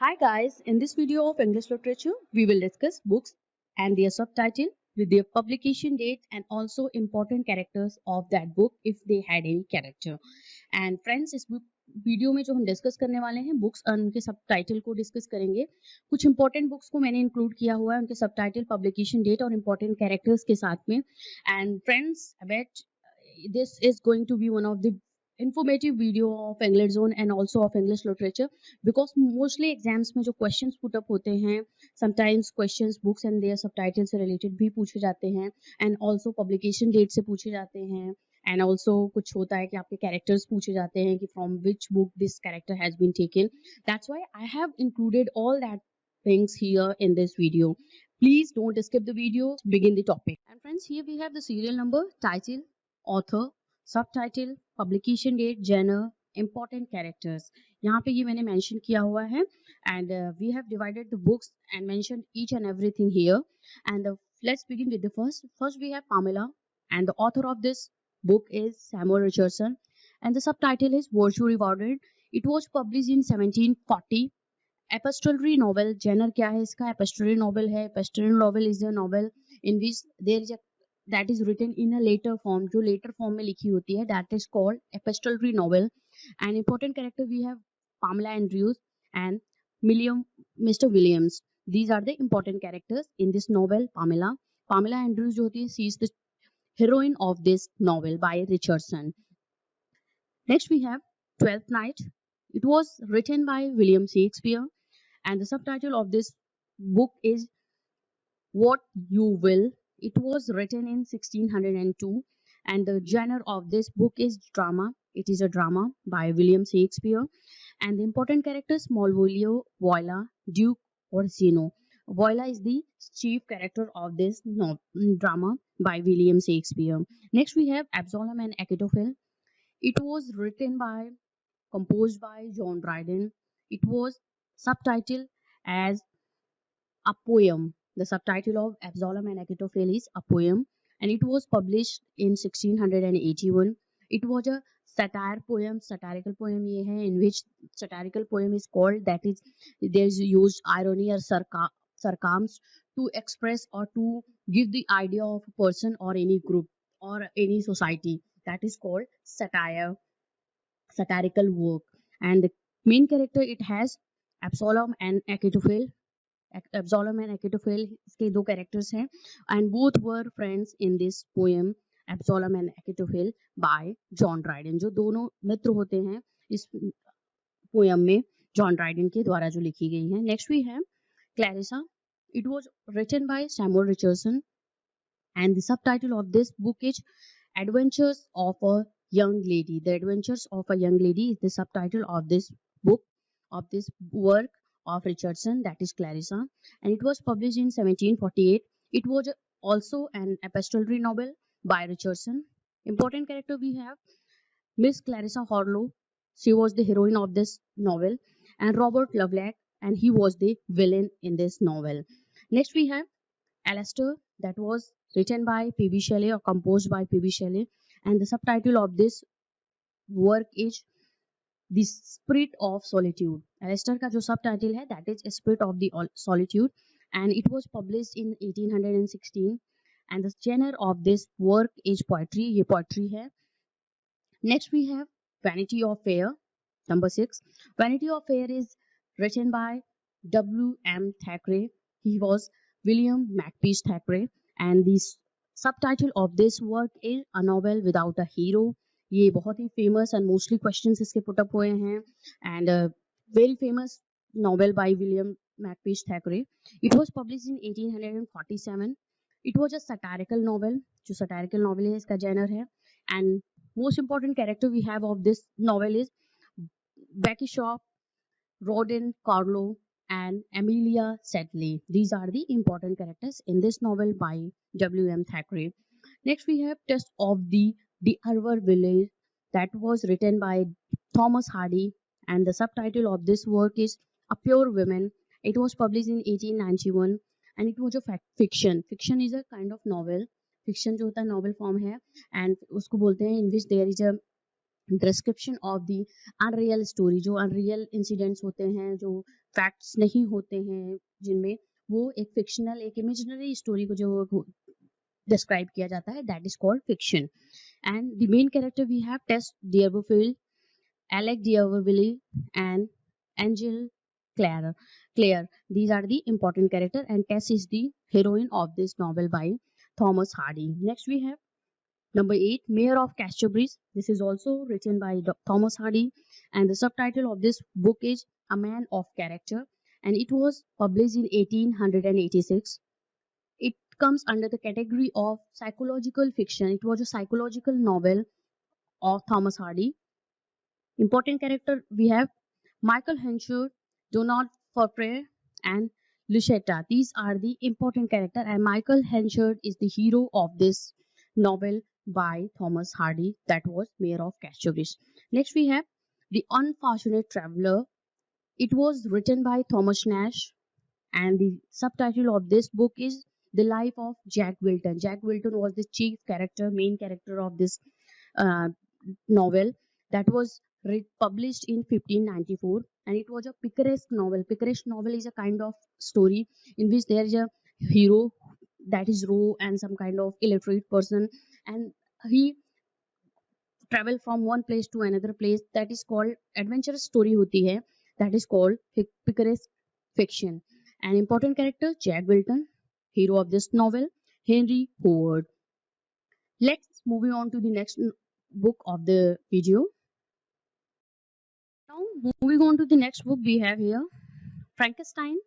Hi guys, in this video of English literature, we will discuss books and their subtitle with their publication date and also important characters of that book if they had any character. And friends, इस video में जो हम discuss करने वाले हैं books और उनके subtitle को डिस्कस करेंगे. कुछ इंपॉर्टेंट बुक्स को मैंने इंक्लूड किया हुआ है उनके सबटाइटल, पब्लिकेशन डेट और इंपॉर्टेंट कैरेक्टर्स के साथ में. And friends, I bet this is going to be one of the informative video of EngLIT and also of English literature, because mostly exams में जो questions put up होते हैं, sometimes questions books and their subtitles से related भी पूछे जाते हैं, and also publication date से पूछे जाते हैं, and also कुछ होता है कि आपके characters पूछे जाते हैं कि from which book this character has been taken. That's why I have included all that things here in this video. Please don't skip the video. Begin the topic. And friends, here we have the serial number, title, author, subtitle, publication date, genre, important characters. यहाँ पे ये मैंने mention किया हुआ है, and we have divided the books and mentioned each and everything here. And let's begin with the first. First we have Pamela, and the author of this book is Samuel Richardson, and the subtitle is Virtue Rewarded. It was published in 1740. Epistolary novel. Genre क्या है इसका? Epistolary novel है. Epistolary novel is a novel in which there is a that is written in a later form, जो later form में लिखी होती है, that is called epistolary novel. And important character we have Pamela Andrews and Mr. Williams. These are the important characters in this novel Pamela. Pamela Andrews जो होती है, she is the heroine of this novel by Richardson. Next we have Twelfth Night. It was written by William Shakespeare, and the subtitle of this book is What You Will. It was written in 1602, and the genre of this book is drama. It is a drama by William Shakespeare, and the important characters Malvolio, Viola, Duke, Orsino. Viola is the chief character of this drama by William Shakespeare. Next we have Absalom and Achitophel. It was composed by John Dryden. It was subtitled as a poem. The subtitle of Absalom and Achitophel is a poem, and it was published in 1681. It was a satire poem, satirical poem ये है, in which satirical poem is called, that is there is used irony or sarcasm to express or to give the idea of a person or any group or any society. That is called satirical work. And the main character it has Absalom and Achitophel. Absalom and Achitophel इसके दो characters हैं, and both were friends in this poem Absalom and Achitophel by John Dryden. जो दोनों मित्र होते हैं इस poem में John Dryden के द्वारा जो लिखी गई है. Next we have Clarissa. It was written by Samuel Richardson, and the subtitle of this book is Adventures of a Young Lady. The Adventures of a Young Lady is the subtitle of this book, of this work of Richardson, that is Clarissa, and it was published in 1748. It was also an epistolary novel by Richardson. Important character we have Miss Clarissa Harlowe. She was the heroine of this novel, and Robert Lovelock, and he was the villain in this novel. Next we have Alastair, that was written by P.B. Shelley or composed by P.B. Shelley, and the subtitle of this work is The Spirit of Solitude. Alastair का जो subtitle है, that is Spirit of the Solitude, and it was published in 1816, and the genre of this work is poetry. ये poetry है. Next we have Vanity of Fair, number 6. Vanity of Fair is written by W.M. Thackeray. He was William Makepeace Thackeray, and the subtitle of this work is A Novel Without a Hero. ये बहुत ही famous and mostly questions इसके put up हुए हैं, and very famous novel by William Makepeace Thackeray. It was published in 1847. It was a satirical novel. जो satirical novel है इसका genre है, and most important character we have of this novel is Becky Sharp, Rawdon Crawley and Amelia Sedley. These are the important characters in this novel by W.M. Thackeray. Next we have Test of the D'Urver Village, that was written by Thomas Hardy, and the subtitle of this work is A Pure Woman. It was published in 1891, and it was a fiction. Fiction is a kind of novel. Fiction जो होता है novel form है, and उसको बोलते हैं in which there is a description of the unreal story, जो unreal incidents होते हैं, जो फैक्ट्स नहीं होते हैं जिनमें, वो एक फिक्शनल, एक इमेजिनरी स्टोरी को जो डिस्क्राइब किया जाता है, that is called fiction. And the main character we have Tess Durbeyfield, Alec Diavoli, and Angel Clare. Claire. These are the important character, and Tess is the heroine of this novel by Thomas Hardy. Next we have number 8, Mayor of Casterbridge. This is also written by Thomas Hardy, and the subtitle of this book is A Man of Character, and it was published in 1886. It comes under the category of psychological fiction. It was a psychological novel of Thomas Hardy. Important character we have Michael Henshaw, Donald Fabre, and Lucetta. These are the important character, and Michael Henshaw is the hero of this novel by Thomas Hardy, that was Mayor of Casterbridge. Next we have The Unfortunate Traveler. It was written by Thomas Nash, and the subtitle of this book is The Life of Jack Wilton. Jack Wilton was the chief character, main character of this uh, novel, that was published in 1594, and it was a picaresque novel. Picaresque novel is a kind of story in which there is a hero that is raw and some kind of illiterate person, and he travel from one place to another place. That is called adventurous story hoti hai, that is called picaresque fiction. An important character Jack Wilton, hero of this novel Henry Howard. Let's moving on to the next book of the video. Now, moving on to the next book, we have here Frankenstein.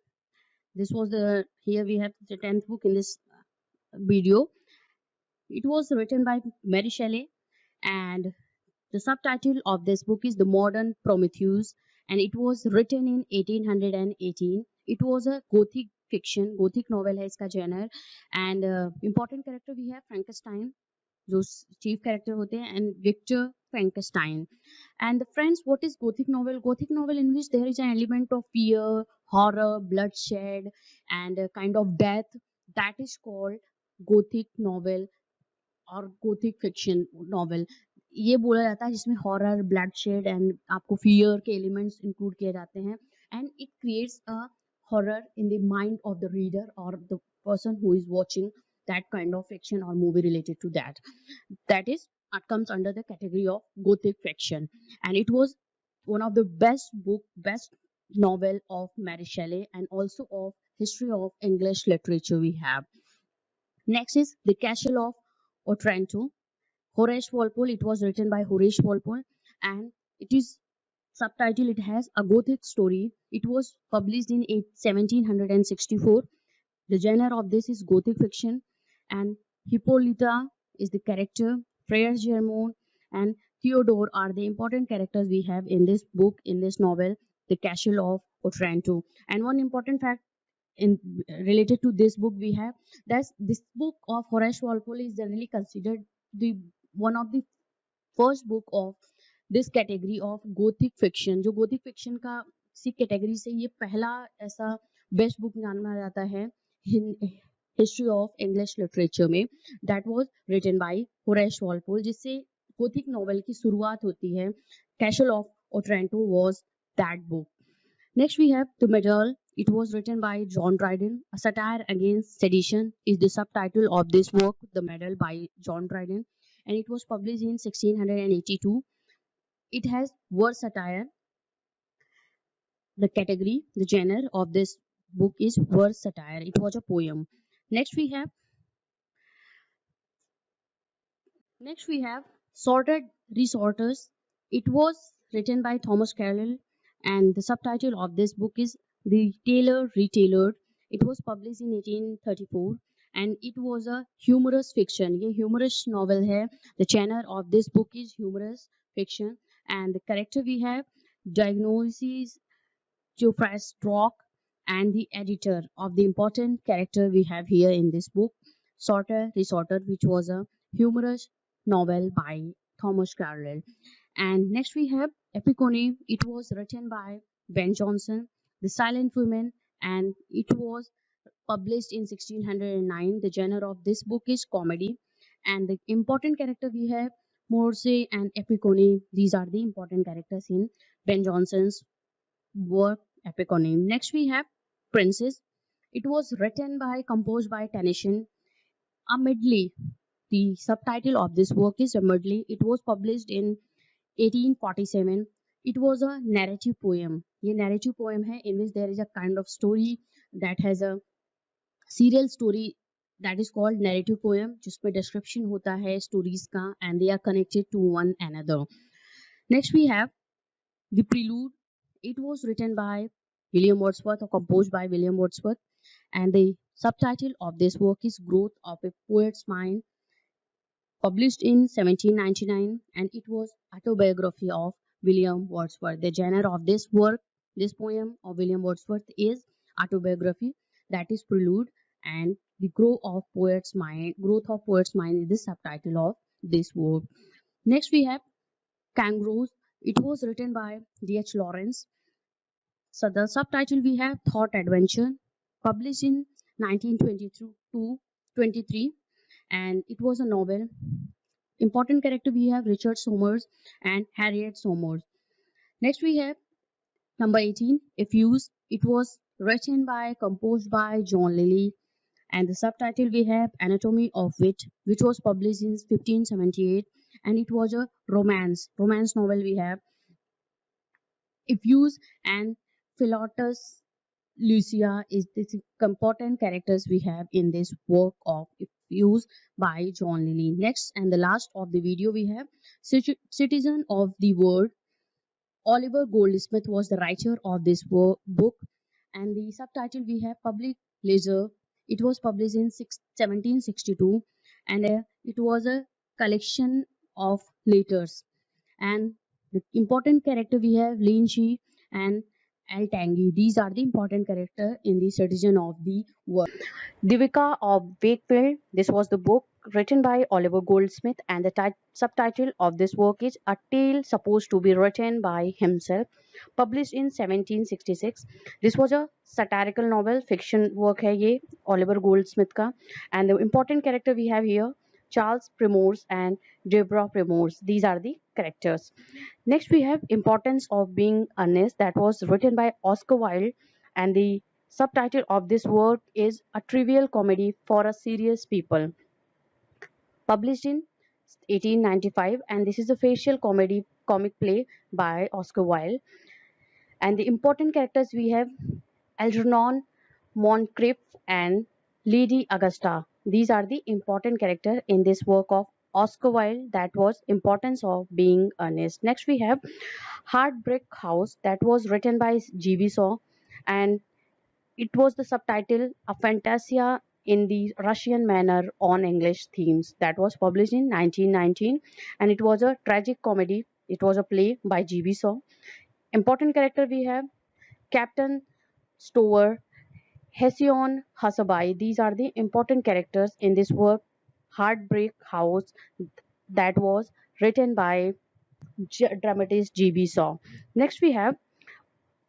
This was the, here we have the 10th book in this video. It was written by Mary Shelley, and the subtitle of this book is The Modern Prometheus, and it was written in 1818. It was a Gothic fiction, Gothic novel है इसका genre, and important character we have Frankenstein, जो chief character होते हैं, and Victor Frankenstein. And the friends, what is Gothic novel? Gothic novel in which there is an element of fear, horror, bloodshed, and a kind of death. That is called Gothic novel और Gothic fiction novel. ये बोला जाता है जिसमें horror, bloodshed and आपको fear के elements include किए जाते हैं, and it creates a horror in the mind of the reader और the person who is watching that kind of fiction or movie related to that. That is, it comes under the category of gothic fiction, and it was one of the best novel of Mary Shelley, and also of history of English literature we have. Next is The Castle of Otranto. Horace Walpole. It was written by Horace Walpole, and it is subtitle. It has a Gothic story. It was published in 1764. The genre of this is Gothic fiction, and Hippolyta is the character. Frere Germont and Theodore are the important characters we have in this book, in this novel, The Castle of Otranto. And one important fact in related to this book we have that this book of Horace Walpole is generally considered the one of the first book of this category of Gothic fiction. जो Gothic fiction का सी category से ये पहला ऐसा best book माना जाता है history of English literature में, that was written by Horace Walpole, जिससे गोथिक नॉवेल की शुरुआत होती है. Castle of Otranto was that book. Next we have The Medal. It was written by John Dryden. A satire against sedition is the subtitle of this work, The Medal by John Dryden, and it was published in 1682. It has word satire. The category, the genre of this book is word satire. It was a poem. Next we have Sorted Resorters. It was written by Thomas Carlyle, and the subtitle of this book is The Tailor Retailored. It was published in 1834, and it was a humorous fiction. ये humorous novel है. The genre of this book is humorous fiction, and the character we have Diagnosis Geoffrey, and the editor of the important character we have here in this book, Sorter Resorter, which was a humorous novel by Thomas Carlyle. And next we have Epicone. It was written by Ben Jonson. The Silent Women, and it was published in 1609. The genre of this book is comedy, and the important character we have Morse and Epicone. These are the important characters in Ben Jonson's work Epicone. Next we have Princess. It was written by, composed by Tennyson. A medley. The subtitle of this work is a medley. It was published in 1847. It was a narrative poem. ये narrative poem है in which there is a kind of story that has a serial story that is called narrative poem जिसमें description होता है stories का and they are connected to one another. Next we have the Prelude. It was written by William Wordsworth or composed by William Wordsworth, and the subtitle of this work is Growth of a Poet's Mind, published in 1799, and it was autobiography of William Wordsworth. The genre of this work, this poem of William Wordsworth is autobiography, that is Prelude, and the growth of poet's mind is the subtitle of this work. Next we have Kangaroos. It was written by D.H. Lawrence. So the subtitle we have Thought Adventure, published in 1922-23, and it was a novel. Important character we have Richard Somers and Harriet Somers. Next we have number 18, Effuse. It was written by, composed by John Lilly, and the subtitle we have Anatomy of Wit, which was published in 1578, and it was a romance novel we have Effuse and Philotas Lucia is the important characters we have in this work of Effuse by John Lilly. Next and the last of the video we have Citizen of the World. Oliver Goldsmith was the writer of this book, and the subtitle we have Public Leisure. It was published in 1762, and it was a collection of letters. And the important character we have Lin Shi and Al Tangi. These are the important character in the Citizen of the World. Diva of Bfield. This was the book written by Oliver Goldsmith, and the subtitle of this work is A Tale Supposed to be Written by Himself, published in 1766. This was a satirical novel, fiction work है ये Oliver Goldsmith का, and the important character we have here Charles Primrose and Deborah Primrose. These are the characters. Next we have Importance of Being Earnest. That was written by Oscar Wilde, and the subtitle of this work is A Trivial Comedy for a Serious People, published in 1895, and this is a facial comedy comic play by Oscar Wilde. And the important characters we have Algernon Moncrief and Lady Augusta. These are the important characters in this work of Oscar Wilde, that was Importance of Being Earnest. Next we have Heartbreak House, that was written by G.B. Shaw, and it was the subtitle A Fantasia in the Russian Manner on English Themes, that was published in 1919, and it was a tragic comedy. It was a play by G.B. Shaw. Important character we have Captain Stover, Hession Hasabai. These are the important characters in this work Heartbreak House, that was written by dramatist G.B. Shaw. Next we have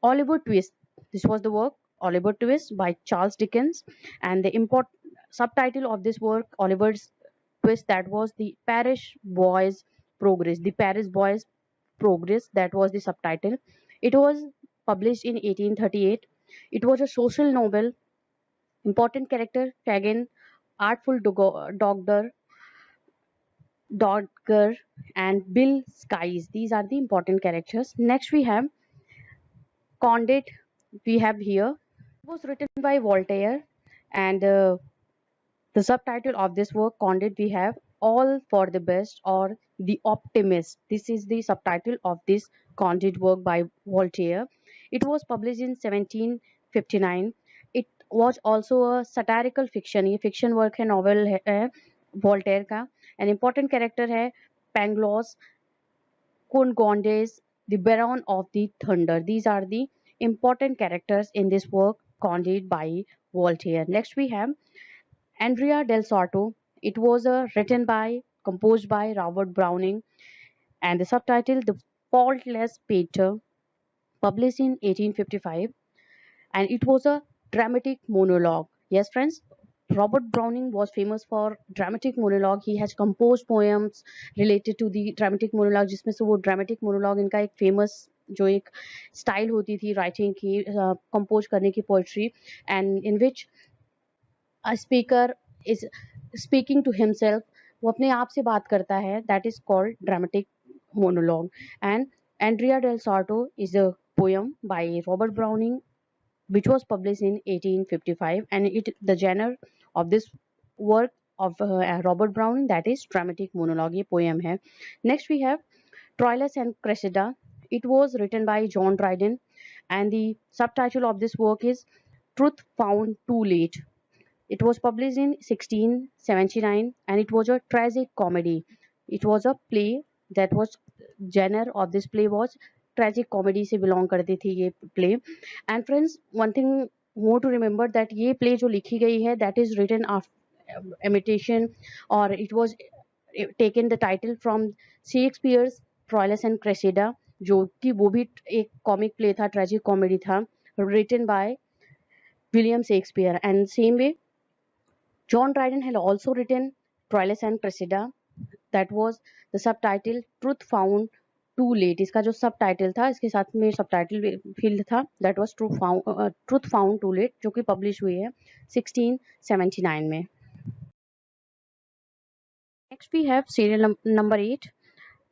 Oliver Twist. This was the work Oliver Twist by Charles Dickens, and the subtitle of this work Oliver's Twist, that was the Parish Boys Progress. The Parish Boys Progress, that was the subtitle. It was published in 1838. It was a social novel. Important character Fagin, Artful Dodger, and Bill Skies. These are the important characters. Next we have Condit. We have here. It was written by Voltaire, and the subtitle of this work Condit we have All for the Best or The Optimist. This is the subtitle of this Condit work by Voltaire. It was published in 1759. It was also a satirical fiction. ये fiction work है, novel है Voltaire का. An important character है Pangloss, Cunegonde, the Baron of the Thunder. These are the important characters in this work Condit by Voltaire. Next we have Andrea Del Sarto. It was written by, composed by Robert Browning, and the subtitle The Faultless Painter, published in 1855, and it was a dramatic monologue. Yes, friends, Robert Browning was famous for dramatic monologue. He has composed poems related to the dramatic monologue, जिसमें से वो dramatic monologue इनका एक famous जो एक style होती थी writing की, compose करने की poetry, and in which a speaker is speaking to himself, वो अपने आप से बात करता है, that is called dramatic monologue. And Andrea del Sarto is a poem by Robert Browning which was published in 1855, and the genre of this work of Robert Browning, that is dramatic monologue, ये poem है. Next we have Troilus and Cressida. It was written by John Dryden, and the subtitle of this work is Truth Found Too Late. It was published in 1679, and it was a tragic comedy. It was a play that was genre of this play was tragic comedy से belong करती थी ये play. And friends, one thing more to remember that ये play जो लिखी गई है that is written after imitation, or it was taken the title from Shakespeare's Troilus and Cressida, जो कि वो भी एक comic play था, tragic comedy था, written by William Shakespeare. And same way John Dryden had also written Troilus and Cressida. That was the subtitle Truth Found Too Late. इसका जो subtitle था, इसके साथ में subtitle field था, that was Truth Found Too Late, जो कि publish हुई है 1679 में. Next we have serial number 8,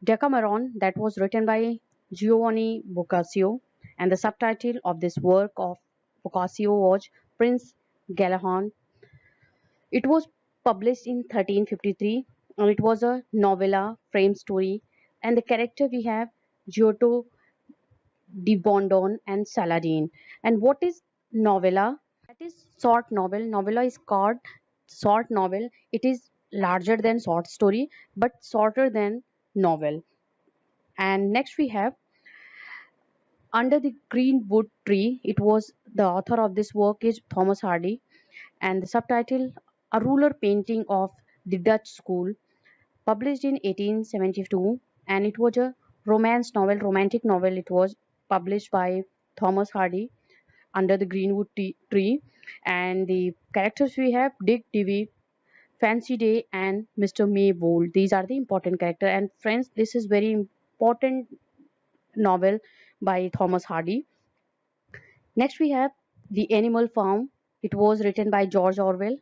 Decameron, that was written by Giovanni Boccaccio, and the subtitle of this work of Boccaccio was Prince Galahad. It was published in 1353, and it was a novella frame story, and the character we have Giotto di Bondon and Saladin. And what is novella? That is short novel. Novella is called short novel. It is larger than short story but shorter than novel. And next we have Under the Greenwood Tree. It was the author of this work is Thomas Hardy, and the subtitle A Ruler Painting of the Dutch School, published in 1872, and it was a romance novel, romantic novel. It was published by Thomas Hardy, Under the Greenwood Tree, and the characters we have Dick Divey, Fancy Day, and Mr. Maybold. These are the important characters. And friends, this is very important novel by Thomas Hardy. Next we have The Animal Farm. It was written by George Orwell,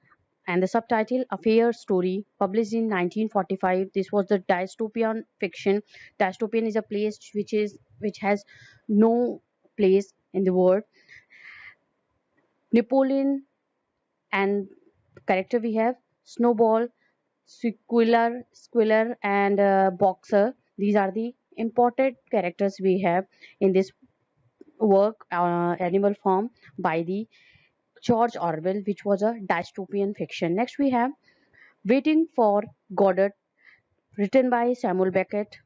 and the subtitle A Fair Story, published in 1945. This was the dystopian fiction. Dystopian is a place which has no place in the world. Napoleon, and character we have Snowball, Squiller, and Boxer. These are the important characters we have in this work, Animal Farm, by the George Orwell, which was a dystopian fiction. Next we have Waiting for Godot, written by Samuel Beckett,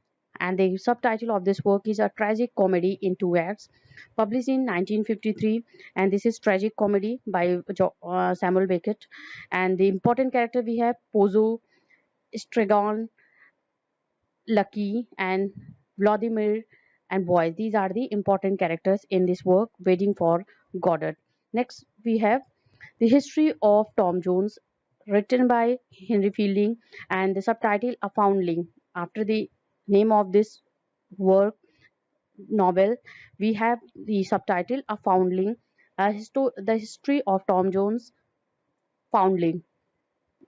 and the subtitle of this work is A Tragic Comedy in Two Acts, published in 1953, and this is tragic comedy by Samuel Beckett. And the important character we have Pozo, Stragon, Lucky, and Vladimir and Boys. These are the important characters in this work, Waiting for Godot. Next we have The History of Tom Jones, written by Henry Fielding, and the subtitle A Foundling. After the name of this work novel, we have the subtitle A Foundling, the history of Tom Jones, Foundling,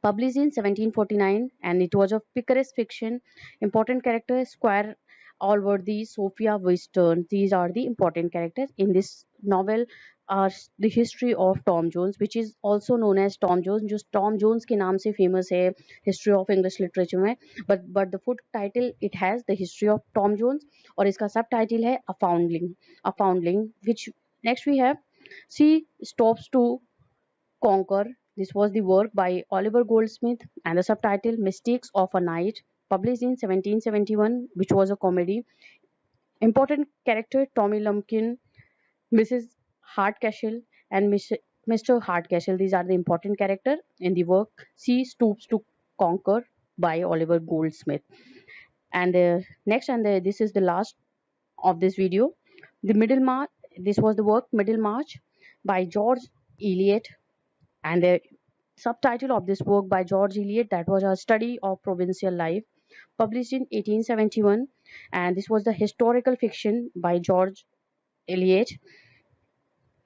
published in 1749, and it was a picaresque fiction. Important characters Squire Allworthy, Sophia Western. These are the important characters in this novel. The history of Tom Jones, which is also known as Tom Jones, जो Tom Jones के नाम से famous है history of English literature में, but the full title it has the history of Tom Jones, और इसका subtitle है A Foundling, which next we have She Stops to Conquer. This was the work by Oliver Goldsmith, and the subtitle Mistakes of a Night, published in 1771, which was a comedy. Important character Tommy Lumpkin, Mrs. Hardcastle, and Mr. Hardcastle. These are the important character in the work She Stoops to Conquer by Oliver Goldsmith. And next, and this is the last of this video. The Middlemarch. This was the work Middlemarch by George Eliot, and Subtitle of this book by George Eliot, that was a study of provincial life, published in 1871, and this was the historical fiction by George Eliot.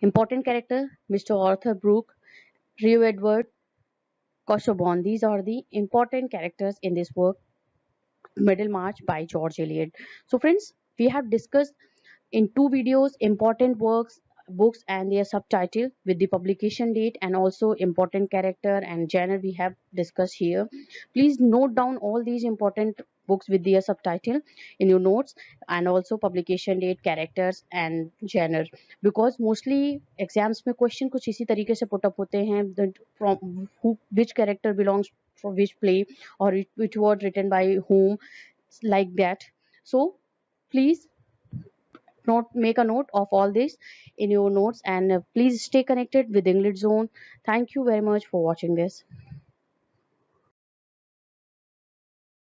Important character Mr. Arthur Brooke, Rio Edward, Casaubon. These are the important characters in this work, Middlemarch by George Eliot. So, friends, we have discussed in two videos important works, books and their subtitle with the publication date, and also important character and genre we have discussed here. Please note down all these important books with their subtitle in your notes, and also publication date, characters and genre, because mostly exams में question कुछ इसी तरीके से put up होते हैं, that from who, which character belongs from which play, or which was written by whom, like that. So please note, make a note of all this in your notes, and please stay connected with EnglitZone. Thank you very much for watching this.